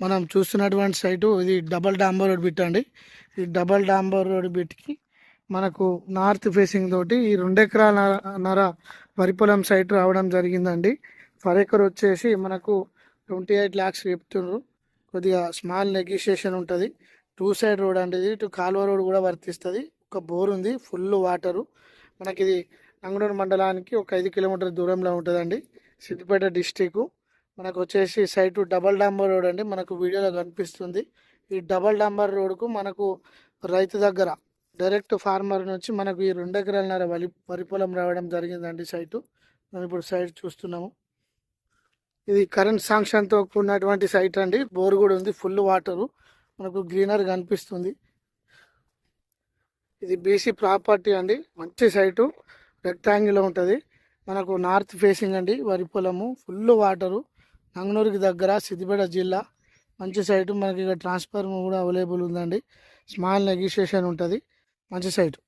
మనం చూస్తున్నటువంటి సైటు ఇది డబల్ డాంబర్ రోడ్ బిట్ అండి. ఈ డబల్ డాంబర్ రోడ్ బిట్కి మనకు నార్త్ ఫేసింగ్ తోటి ఈ 2 ఎకరాల వరి పొలం సైట్ రావడం జరిగిందండి. పర్ ఎకర్ వచ్చేసి మనకు 28 lakhs చెప్తున్నారు. కొద్దిగా స్మాల్ నెగోషియేషన్ ఉంటుంది. 2 side రోడ్ అండి. ఇది ఇటు కాలువ రోడ్ కూడా వర్తిస్తుంది. ఒక బోర్ ఉంది, ఫుల్ వాటరు. మనకి ఇది నంగనూరు మండలానికి ఒక 5 కిలోమీటర్ల దూరంలో ఉంటుందండి. సిద్దిపేట డిస్టిక్. మనకు వచ్చేసి సైటు డబల్ డాంబర్ రోడ్ అండి. మనకు వీడియోలో కనిపిస్తుంది. ఈ డబల్ డాంబర్ రోడ్కు మనకు రైతు దగ్గర డైరెక్ట్ ఫార్మర్ నుంచి మనకు ఈ 2 ఎకరాల వరి పొలం రావడం జరిగిందండి సైటు. మనం ఇప్పుడు సైట్ చూస్తున్నాము. ఇది కరెంట్ శాంక్షన్తో కూడినటువంటి సైట్ అండి. బోర్ కూడా ఉంది, ఫుల్ వాటరు. మనకు గ్రీనరీ కనిపిస్తుంది. ఇది బీసీ ప్రాపర్టీ అండి. మంచి సైటు, రెక్టాంగిల్ ఉంటుంది. మనకు నార్త్ ఫేసింగ్ అండి. వరి పొలము, ఫుల్ వాటరు. నంగనూరుకి దగ్గర, సిద్దిపేట జిల్లా. మంచి సైటు. మనకి ఇక్కడ ట్రాన్స్ఫార్మర్ కూడా అవైలబుల్ ఉందండి. స్మాల్ నెగోషియేషన్ ఉంటుంది. మంచి సైటు.